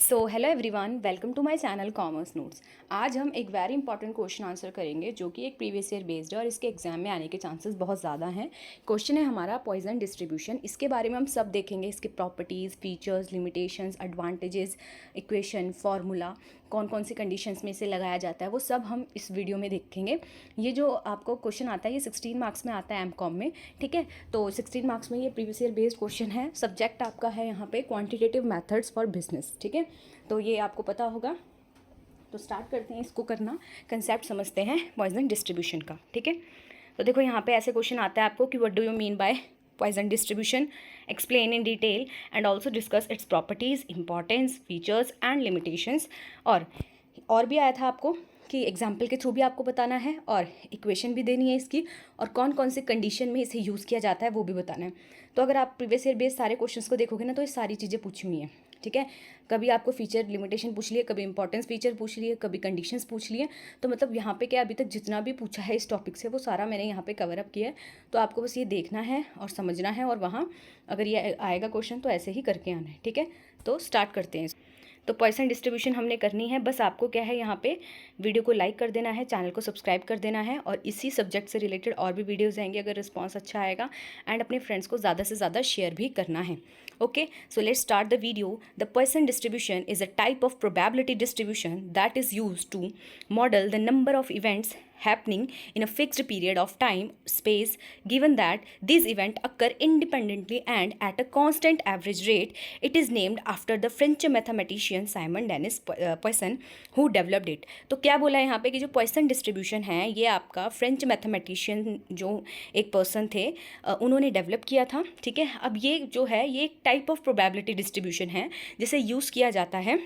So hello everyone, welcome to my channel commerce notes. आज हम एक वेरी इंपॉर्टेंट क्वेश्चन आंसर करेंगे जो कि एक प्रीवियस ईयर बेस्ड है और इसके एग्जाम में आने के चांसेस बहुत ज़्यादा हैं। क्वेश्चन है हमारा पॉइजन डिस्ट्रीब्यूशन। इसके बारे में हम सब देखेंगे, इसके properties, features, limitations, advantages, equation, formula, कौन कौन सी कंडीशंस में इसे लगाया जाता है, वो सब हम इस वीडियो में देखेंगे। ये जो आपको क्वेश्चन आता है ये 16 मार्क्स में आता है एमकॉम में, ठीक है। तो 16 मार्क्स में ये प्रीवियस ईयर बेस्ड क्वेश्चन है। सब्जेक्ट आपका है यहाँ पे क्वांटिटेटिव मेथड्स फॉर बिजनेस, ठीक है। तो ये आपको पता होगा। तो स्टार्ट करते हैं इसको करना, कंसेप्ट समझते हैं पॉइजन डिस्ट्रीब्यूशन का, ठीक है। तो देखो यहाँ पे ऐसे क्वेश्चन आता है आपको कि what do you mean by Poisson distribution, explain in detail and also discuss it's properties, importance, features and limitations. और भी आया था आपको कि एग्जाम्पल के थ्रू भी आपको बताना है और इक्वेशन भी देनी है इसकी, और कौन कौन से कंडीशन में इसे यूज़ किया जाता है वो भी बताना है। तो अगर आप प्रीवियस ईयर बेस्ड सारे क्वेश्चंस को देखोगे ना तो ये सारी चीज़ें पूछी हुई हैं, ठीक है। कभी आपको फीचर लिमिटेशन पूछ लिए, कभी इंपॉर्टेंस फीचर पूछ लिए, कभी कंडीशंस पूछ लिए। तो मतलब यहाँ पे क्या अभी तक जितना भी पूछा है इस टॉपिक से वो सारा मैंने यहाँ पे कवर अप किया है। तो आपको बस ये देखना है और समझना है, और वहाँ अगर ये आएगा क्वेश्चन तो ऐसे ही करके आना है, ठीक है। तो स्टार्ट करते हैं। तो पॉइसन डिस्ट्रीब्यूशन हमने करनी है। बस आपको क्या है, यहाँ पे वीडियो को लाइक कर देना है, चैनल को सब्सक्राइब कर देना है, और इसी सब्जेक्ट से रिलेटेड और भी वीडियोस आएंगे अगर रिस्पांस अच्छा आएगा, एंड अपने फ्रेंड्स को ज़्यादा से ज़्यादा शेयर भी करना है। Okay, so let's start the video. The Poisson distribution is a type of probability distribution that is use to model the number of events happening in a fixed period of time space, given that these events occur independently and at a constant average rate. It is named after the French mathematician Simon Denis Poisson who developed it. तो क्या बोला है यहाँ पे कि जो Poisson distribution है ये आपका फ्रेंच मैथमेटिशियन जो एक पर्सन थे उन्होंने डेवलप किया था, ठीक है। अब ये जो है ये एक टाइप ऑफ प्रोबेबिलिटी डिस्ट्रीब्यूशन है जिसे यूज़ किया जाता है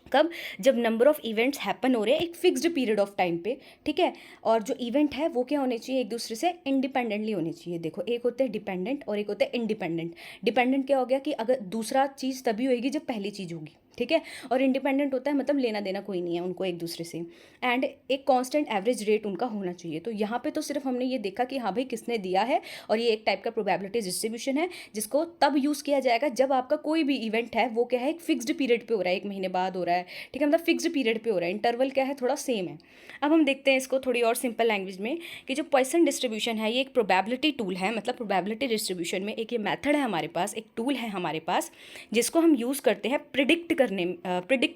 कब, जब नंबर ऑफ इवेंट्स हैपन हो रहे हैं एक फिक्स्ड पीरियड ऑफ टाइम पे, ठीक है। और जो इवेंट है वो क्या होने चाहिए, एक दूसरे से इंडिपेंडेंटली होने चाहिए। देखो, एक होते हैं डिपेंडेंट और एक होते हैं इंडिपेंडेंट। डिपेंडेंट क्या हो गया कि अगर दूसरा चीज़ तभी होगी जब पहली चीज़ होगी, ठीक है। और इंडिपेंडेंट होता है मतलब लेना देना कोई नहीं है उनको एक दूसरे से, एंड एक कांस्टेंट एवरेज रेट उनका होना चाहिए। तो यहाँ पे तो सिर्फ हमने ये देखा कि हाँ भाई किसने दिया है, और ये एक टाइप का प्रोबेबिलिटी डिस्ट्रीब्यूशन है जिसको तब यूज़ किया जाएगा जब आपका कोई भी इवेंट है वो क्या है एक फिक्स्ड पीरियड पे हो रहा है, एक महीने बाद हो रहा है, ठीक है। मतलब फिक्स्ड पीरियड पे हो रहा है, इंटरवल क्या है थोड़ा सेम है। अब हम देखते हैं इसको थोड़ी और सिंपल लैंग्वेज में कि जो पॉइसन डिस्ट्रीब्यूशन है ये एक प्रोबेबिलिटी टूल है। मतलब प्रोबेबिलिटी डिस्ट्रीब्यूशन में एक ये मेथड है हमारे पास, एक टूल है हमारे पास जिसको हम यूज़ करते हैं प्रिडिक्ट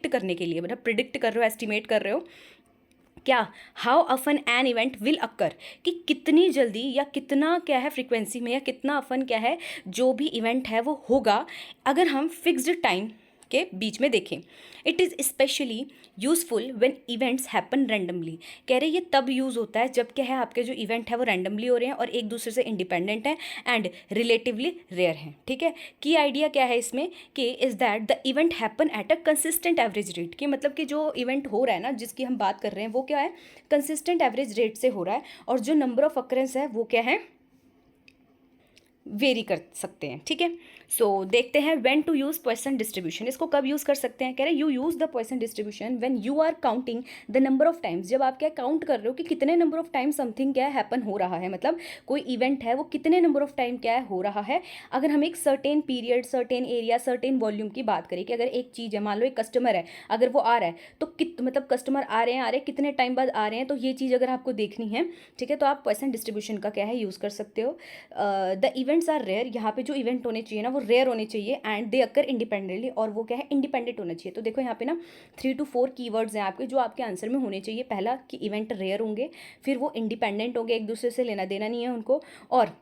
करने के लिए। मतलब प्रिडिक्ट कर रहे हो, एस्टिमेट कर रहे हो क्या, how often an event will occur, कि कितनी जल्दी या कितना क्या है फ्रीक्वेंसी में या कितना अफन क्या है जो भी इवेंट है वो होगा अगर हम फिक्स्ड टाइम के बीच में देखें। It is specially useful when events happen randomly. कह रहे ये तब यूज़ होता है जब क्या है आपके जो इवेंट है वो रैंडमली हो रहे हैं और एक दूसरे से इंडिपेंडेंट हैं एंड रिलेटिवली रेयर हैं, ठीक है। की आइडिया क्या है इसमें कि is that the event happen at a consistent average rate, कि मतलब कि जो इवेंट हो रहा है ना जिसकी हम बात कर रहे हैं वो क्या है कंसिस्टेंट एवरेज रेट से हो रहा है, और जो नंबर ऑफ अकरेंस है वो क्या है वेरी कर सकते हैं, ठीक है। सो देखते हैं when to use Poisson distribution. इसको कब यूज़ कर सकते हैं, कह रहे हैं you use the Poisson distribution when you are counting the number of times. जब आप क्या काउंट कर रहे हो कि कितने नंबर ऑफ टाइम समथिंग क्या हैपन हो रहा है, मतलब कोई इवेंट है वो कितने नंबर ऑफ टाइम क्या हो रहा है। अगर हम एक certain period, certain area, certain volume की बात करें कि अगर एक चीज़ है, मान लो एक कस्टमर है, अगर वो आ रहा है तो मतलब कस्टमर आ रहे हैं कितने टाइम बाद आ रहे हैं, तो ये चीज़ अगर आपको देखनी है, ठीक है, तो आप पॉइसन डिस्ट्रीब्यूशन का क्या है यूज़ कर सकते हो। द इवेंट्स आर रेयर, यहाँ पे जो इवेंट होने चाहिए ना वो रेयर होने चाहिए, एंड दे अकर इंडिपेंडेंटली, और वो क्या है इंडिपेंडेंट होना चाहिए। तो देखो यहाँ पे ना 3 to 4 कीवर्ड्स हैं आपके जो आपके आंसर में होने चाहिए। पहला कि इवेंट रेयर होंगे, फिर वो इंडिपेंडेंट होंगे, एक दूसरे से लेना देना नहीं है उनको, और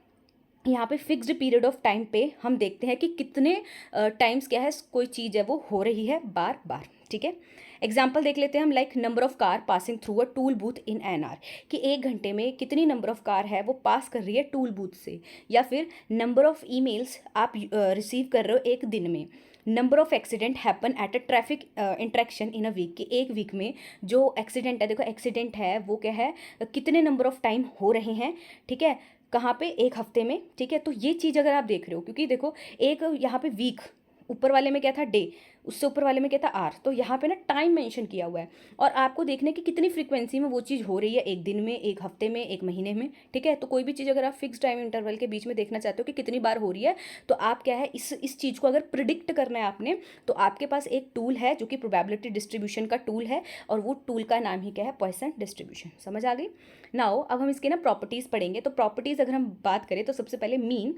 यहाँ पे फिक्स्ड पीरियड ऑफ टाइम पे हम देखते हैं कि कितने टाइम्स क्या है कोई चीज़ है वो हो रही है बार बार, ठीक है। एग्जाम्पल देख लेते हैं हम, like number of car passing through a tool booth in an hour, कि एक घंटे में कितनी नंबर ऑफ कार है वो पास कर रही है टूल बूथ से। या फिर नंबर ऑफ ईमेल्स आप रिसीव कर रहे हो एक दिन में। Number of accident happen at a traffic intersection in a week, कि एक वीक में जो एक्सीडेंट है, देखो एक्सीडेंट है वो क्या है कितने नंबर ऑफ टाइम हो रहे हैं, ठीक है, कहाँ पे, एक हफ्ते में, ठीक है। तो ये चीज़ अगर आप देख रहे हो, क्योंकि देखो एक यहाँ पे वीक ऊपर वाले में क्या था डे, उससे ऊपर वाले में क्या था आर, तो यहाँ पे ना टाइम मेंशन किया हुआ है और आपको देखने की कितनी फ्रीक्वेंसी में वो चीज़ हो रही है, एक दिन में, एक हफ्ते में, एक महीने में, ठीक है। तो कोई भी चीज़ अगर आप फिक्स टाइम इंटरवल के बीच में देखना चाहते हो कि कितनी बार हो रही है, तो आप क्या है इस चीज़ को अगर प्रिडिक्ट करना है आपने, तो आपके पास एक टूल है जो कि प्रोबेबिलिटी डिस्ट्रीब्यूशन का टूल है और वो टूल का नाम ही क्या है, पॉइसन डिस्ट्रीब्यूशन। समझ आ गई। नाउ अब हम इसके ना प्रॉपर्टीज़ पढ़ेंगे। तो प्रॉपर्टीज़ अगर हम बात करें तो सबसे पहले मीन,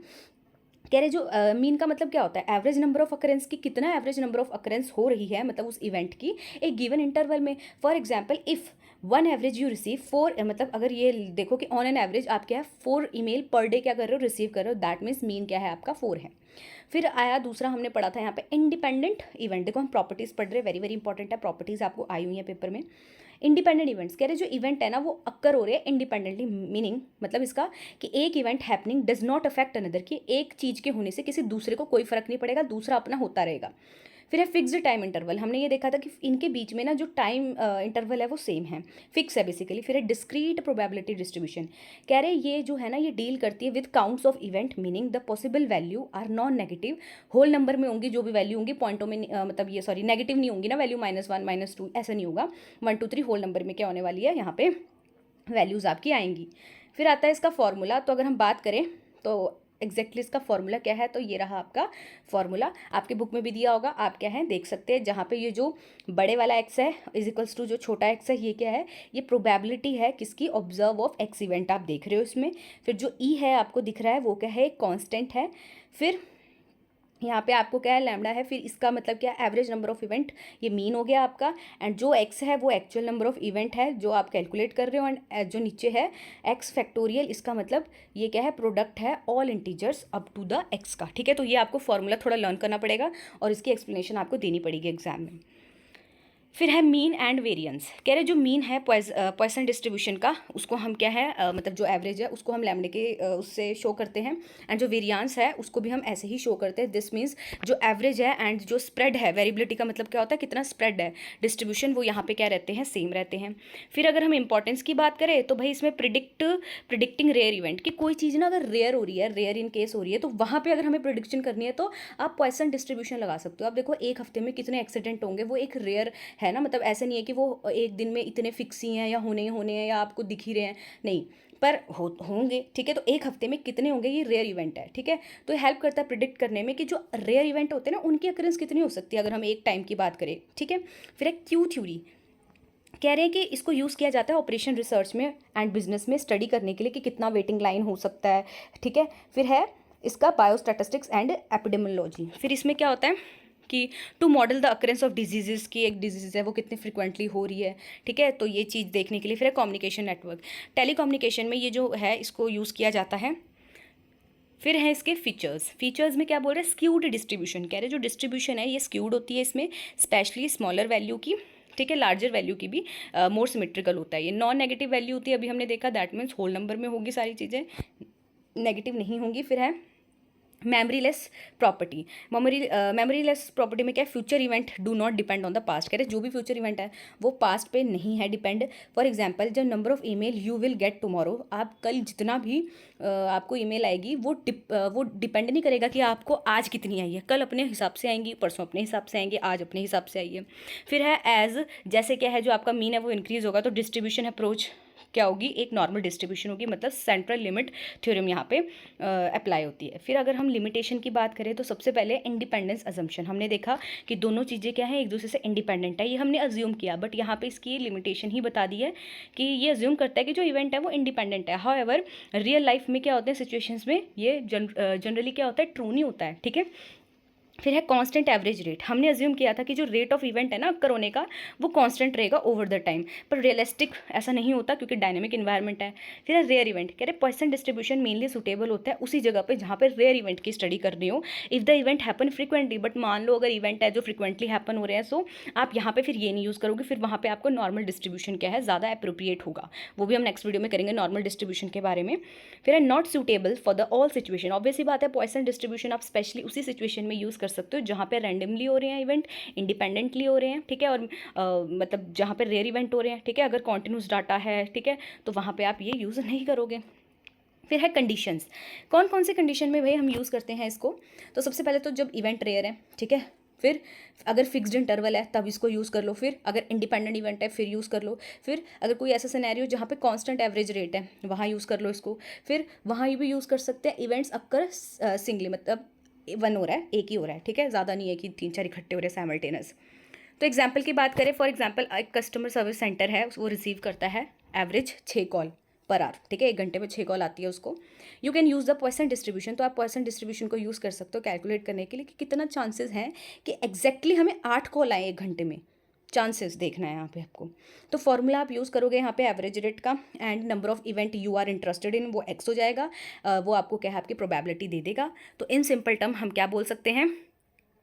कह रहे जो मीन का मतलब क्या होता है, एवरेज नंबर ऑफ अकरेंस की, कितना एवरेज नंबर ऑफ अकरेंस हो रही है मतलब उस इवेंट की एक गिवन इंटरवल में। For example if one average you receive 4, मतलब अगर ये देखो कि ऑन एन एवरेज आप क्या है 4 ईमेल पर डे क्या कर रहे हो, रिसीव कर रहे हो, दैट मीन्स मीन क्या है आपका 4 है। फिर आया दूसरा, हमने पढ़ा था यहाँ पे इंडिपेंडेंट इवेंट। देखो हम प्रॉपर्टीज़ पढ़ रहे हैं, वेरी वेरी इंपॉर्टेंट है, प्रॉपर्टीज़ आपको आई हुई है पेपर में। इंडिपेंडेंट इवेंट्स, कह रहे जो इवेंट है ना वो अक्कर हो रहे हैं इंडिपेंडेंटली, मीनिंग मतलब इसका कि एक event happening does not affect another, कि एक चीज़ के होने से किसी दूसरे को कोई फर्क नहीं पड़ेगा, दूसरा अपना होता रहेगा। फिर है फिक्स्ड टाइम इंटरवल, हमने ये देखा था कि इनके बीच में ना जो टाइम इंटरवल है वो सेम है, फिक्स है बेसिकली। फिर है डिस्क्रीट प्रोबेबिलिटी डिस्ट्रीब्यूशन, कह रहे ये जो है ना ये डील करती है with counts of event, meaning the possible value are non negative, whole number में होंगी जो भी वैल्यू होंगी, पॉइंटों में मतलब ये सॉरी नेगेटिव नहीं होंगी ना वैल्यू, -1 -2 ऐसा नहीं होगा, 1 2 3 होल नंबर में क्या होने वाली है यहाँ पे वैल्यूज़ आपकी आएंगी। फिर आता है इसका फॉर्मूला, तो अगर हम बात करें तो एग्जैक्टली इसका फॉर्मूला क्या है, तो ये रहा आपका फॉर्मूला, आपके बुक में भी दिया होगा, आप क्या है देख सकते हैं, जहाँ पे ये जो बड़े वाला एक्स है इज इक्वल्स टू जो छोटा एक्स है, ये क्या है, ये प्रोबेबिलिटी है किसकी, ऑब्जर्व ऑफ एक्स इवेंट आप देख रहे हो इसमें। फिर जो ई है आपको दिख रहा है वो क्या है, एक कॉन्स्टेंट है। फिर यहाँ पे आपको क्या है लैम्डा है, फिर इसका मतलब क्या है एवरेज नंबर ऑफ इवेंट, ये मीन हो गया आपका, एंड जो एक्स है वो एक्चुअल नंबर ऑफ इवेंट है जो आप कैलकुलेट कर रहे हो, एंड जो नीचे है एक्स फैक्टोरियल, इसका मतलब ये क्या है प्रोडक्ट है all integers up to the X का, ठीक है। तो ये आपको फॉर्मूला थोड़ा लर्न करना पड़ेगा और इसकी एक्सप्लेनेशन आपको देनी पड़ेगी एग्जाम में। फिर है मीन एंड वेरिएंस, कह रहे जो मीन है पॉइसन डिस्ट्रीब्यूशन का, उसको हम क्या है मतलब जो एवरेज है उसको हम लैम्डे के उससे शो करते हैं, एंड जो वेरिएंस है उसको भी हम ऐसे ही शो करते हैं। दिस मीन्स जो एवरेज है एंड जो स्प्रेड है, वेरिएबिलिटी का मतलब क्या होता है कितना स्प्रेड है डिस्ट्रीब्यूशन, वो यहाँ पे क्या रहते हैं, सेम रहते हैं। फिर अगर हम इंपॉर्टेंस की बात करें तो भाई इसमें प्रिडिक्टिंग रेयर इवेंट, कि कोई चीज़ ना अगर रेयर हो रही है, रेयर इन केस हो रही है, तो वहाँ पर अगर हमें प्रिडिक्शन करनी है तो आप पॉइसन डिस्ट्रीब्यूशन लगा सकते हो। आप देखो एक हफ्ते में कितने एक्सीडेंट होंगे, वो एक रेयर है ना, मतलब ऐसे नहीं है कि वो एक दिन में इतने फिक्स ही हैं या होने ही होने हैं या आपको दिख ही रहे हैं, नहीं, पर होंगे, ठीक है। तो एक हफ्ते में कितने होंगे, ये रेयर इवेंट है, ठीक है। तो ये हेल्प करता है प्रिडिक्ट करने में कि जो रेयर इवेंट होते हैं ना उनकी अकरेंस कितनी हो सकती है अगर हम एक टाइम की बात करें, ठीक है। फिर एक क्यू थ्योरी, कह रहे हैं कि इसको यूज़ किया जाता है ऑपरेशन रिसर्च में एंड बिजनेस में स्टडी करने के लिए कि कितना वेटिंग लाइन हो सकता है, ठीक है। फिर है इसका बायोस्टैटिस्टिक्स एंड एपिडेमियोलॉजी, फिर इसमें क्या होता है कि to model the occurrence of diseases, की एक डिजीज़ है वो कितनी फ्रिक्वेंटली हो रही है, ठीक है। तो ये चीज़ देखने के लिए। फिर है कम्युनिकेशन नेटवर्क, टेलीकम्युनिकेशन में ये जो है इसको यूज़ किया जाता है। फिर है इसके फीचर्स में क्या बोल रहे हैं, स्क्यूड डिस्ट्रीब्यूशन, कह रहे जो डिस्ट्रीब्यूशन है ये स्क्यूड होती है इसमें, स्पेशली स्मॉलर वैल्यू की, ठीक है, लार्जर वैल्यू की भी मोर सिमेट्रिकल होता है। ये नॉन नेगेटिव वैल्यू होती है, अभी हमने देखा, दैट मीन्स होल नंबर में होगी सारी चीज़ें, नेगेटिव नहीं होंगी। फिर है मेमोरीलेस प्रॉपर्टी, मेमोरीलेस प्रॉपर्टी में क्या है, future event do not depend on the past, कह रहे जो भी फ्यूचर इवेंट है वो पास्ट पे नहीं है डिपेंड। फॉर एग्जांपल जो number of email you will get tomorrow, आप कल जितना भी आपको ईमेल आएगी वो डिपेंड नहीं करेगा कि आपको आज कितनी आई है, कल अपने हिसाब से आएंगी, परसों अपने हिसाब से आएंगी, आज अपने हिसाब से आई है। फिर है एज, जैसे क्या है जो आपका मीन है वो इंक्रीज होगा तो डिस्ट्रीब्यूशन अप्रोच क्या होगी, एक नॉर्मल डिस्ट्रीब्यूशन होगी, मतलब सेंट्रल लिमिट थ्योरम यहाँ पे अप्लाई होती है। फिर अगर हम लिमिटेशन की बात करें तो सबसे पहले इंडिपेंडेंस अजम्पशन, हमने देखा कि दोनों चीज़ें क्या हैं, एक दूसरे से इंडिपेंडेंट है, ये हमने अज्यूम किया, बट यहाँ पे इसकी लिमिटेशन ही बता दी है कि ये अज्यूम करता है कि जो इवेंट है वो इंडिपेंडेंट है। हाउएवर रियल लाइफ में क्या होते हैं सिचुएशंस में, ये जनरली क्या होता है, ट्रू नहीं होता है, ठीक है। फिर है कांस्टेंट एवरेज रेट, हमने अज्यूम किया था कि जो रेट ऑफ इवेंट है ना अक्कर होने का वो कांस्टेंट रहेगा ओवर द टाइम, पर रियलिस्टिक ऐसा नहीं होता क्योंकि डायनेमिक इन्वायरमेंट है। फिर है रेयर इवेंट, कह रहे पॉइसन डिस्ट्रीब्यूशन मेनली सुटेबल होता है उसी जगह पे जहाँ पे रेयर इवेंट की स्टडी कर रही हो, if the event happen frequently, but मान लो अगर इवेंट है जो फ्रिक्वेंटली हैपन हो रहे हैं, सो आप यहाँ पे फिर ये नहीं यूज़ करोगे, फिर वहाँ पे आपको नॉर्मल डिस्ट्रीब्यूशन क्या है ज़्यादा अप्रोप्रिएट होगा, वो भी हम नेक्स्ट वीडियो में करेंगे नॉर्मल डिस्ट्रीब्यूशन के बारे में। फिर है not suitable for the all situation, obviously बात है पॉइसन डिस्ट्रीब्यूशन आप स्पेशली उसी सिचुएशन में यूज़ कर सकते हो जहाँ पे रैंडमली हो रहे हैं इवेंट, इंडिपेंडेंटली हो रहे हैं, ठीक है, और मतलब जहाँ पे रेयर इवेंट हो रहे हैं, ठीक है, अगर कॉन्टिन्यूस डाटा है, ठीक है, तो वहाँ पे आप ये यूज़ नहीं करोगे। फिर है कंडीशंस। कौन कौन से कंडीशन में भाई हम यूज़ करते हैं इसको? तो सबसे पहले तो जब इवेंट रेयर है, ठीक है, फिर अगर फिक्स्ड इंटरवल है तब इसको यूज़ कर लो, फिर अगर इंडिपेंडेंट इवेंट है फिर यूज़ कर लो, फिर अगर कोई ऐसा सिनेरियो जहाँ पे कांस्टेंट एवरेज रेट है वहाँ यूज़ कर लो इसको, फिर वहाँ ये भी यूज़ कर सकते हैं इवेंट्स अक्कर सिंगली, मतलब वन हो रहा है, एक ही हो रहा है, ठीक है, ज़्यादा नहीं है कि 3-4 इकट्ठे हो रहे हैं साइमल्टेनियस। तो एग्जाम्पल की बात करें, फॉर एग्जाम्पल एक कस्टमर सर्विस सेंटर है, वो रिसीव करता है एवरेज 6 कॉल पर आवर, ठीक है, 1 घंटे में 6 कॉल आती है उसको। You can use the Poisson distribution. तो आप पॉइसन डिस्ट्रीब्यूशन को यूज़ कर सकते हो कैलकुलेट करने के लिए कि कितना चांसेस हैं कि एग्जैक्टली हमें 8 कॉल आए 1 घंटे में, चांसेस देखना है यहाँ पे आपको। तो फॉर्मूला आप यूज़ करोगे यहाँ पे एवरेज रेट का, and number of event you are interested in, वो एक्स हो जाएगा, वो आपको क्या है आपकी प्रोबेबिलिटी दे देगा। तो इन सिंपल टर्म हम क्या बोल सकते हैं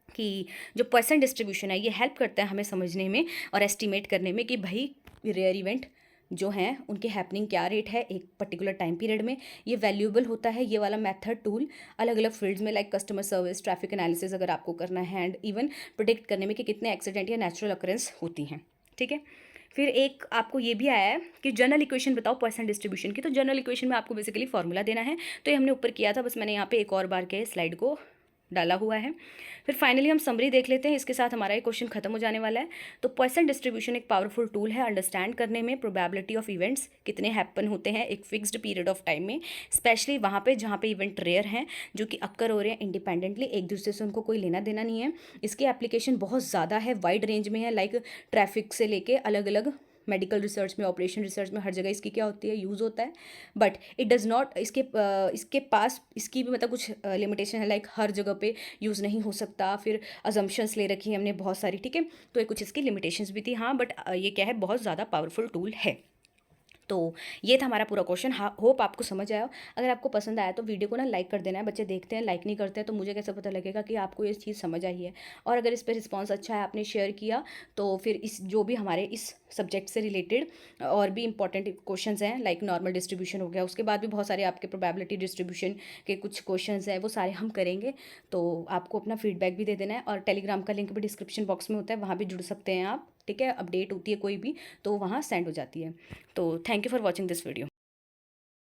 कि जो पॉइसन डिस्ट्रीब्यूशन है ये हेल्प करता है हमें समझने में और एस्टिमेट करने में कि भाई रेयर इवेंट जो हैं उनके हैपनिंग क्या रेट है एक पर्टिकुलर टाइम पीरियड में। ये वैल्यूएबल होता है ये वाला मेथड टूल अलग अलग फील्ड्स में, like customer service, traffic analysis अगर आपको करना है, एंड इवन प्रोडिक्ट करने में कि कितने एक्सीडेंट या नेचुरल अकरेंस होती हैं, ठीक है। फिर एक आपको ये भी आया है कि जनरल इक्वेशन बताओ पॉइसन डिस्ट्रीब्यूशन की। तो जनरल इक्वेशन में आपको बेसिकली फॉर्मूला देना है, तो ये हमने ऊपर किया था, बस मैंने यहाँ पे एक और बार के स्लाइड को डाला हुआ है। फिर फाइनली हम समरी देख लेते हैं, इसके साथ हमारा ये क्वेश्चन खत्म हो जाने वाला है। तो पॉइसन डिस्ट्रीब्यूशन एक पावरफुल टूल है अंडरस्टैंड करने में प्रोबेबिलिटी ऑफ इवेंट्स कितने हैपन होते हैं एक फिक्स्ड पीरियड ऑफ टाइम में, स्पेशली वहाँ पे जहाँ पे इवेंट रेयर हैं जो कि अक्कर हो रहे हैं इंडिपेंडेंटली, एक दूसरे से उनको कोई लेना देना नहीं है। इसकी एप्लीकेशन बहुत ज़्यादा है, वाइड रेंज में है, लाइक ट्रैफिक से लेके अलग अलग मेडिकल रिसर्च में, ऑपरेशन रिसर्च में, हर जगह इसकी क्या होती है, यूज़ होता है। बट इट डज़ नॉट, इसके पास इसकी भी मतलब कुछ लिमिटेशन है, लाइक हर जगह पे यूज़ नहीं हो सकता, फिर अजम्पशंस ले रखी है हमने बहुत सारी, ठीक है। तो ये कुछ इसकी लिमिटेशंस भी थी, हाँ, बट ये क्या है बहुत ज़्यादा पावरफुल टूल है। तो ये था हमारा पूरा क्वेश्चन। हाँ, होप आपको समझ आया। अगर आपको पसंद आया तो वीडियो को ना लाइक कर देना है। बच्चे देखते हैं लाइक नहीं करते हैं तो मुझे कैसे पता लगेगा कि आपको ये चीज़ समझ आई है। और अगर इस पर रिस्पॉन्स अच्छा है, आपने शेयर किया, तो फिर इस जो भी हमारे इस सब्जेक्ट से रिलेटेड और भी इंपॉर्टेंट क्वेश्चंस हैं, लाइक नॉर्मल डिस्ट्रीब्यूशन हो गया, उसके बाद भी बहुत सारे आपके प्रोबेबिलिटी डिस्ट्रीब्यूशन के कुछ क्वेश्चंस हैं, वो सारे हम करेंगे। तो आपको अपना फीडबैक भी दे देना है, और टेलीग्राम का लिंक भी डिस्क्रिप्शन बॉक्स में होता है, वहाँ भी जुड़ सकते हैं आप, ठीक है। अपडेट होती है कोई भी तो वहाँ सेंड हो जाती है। तो thank you for watching this video.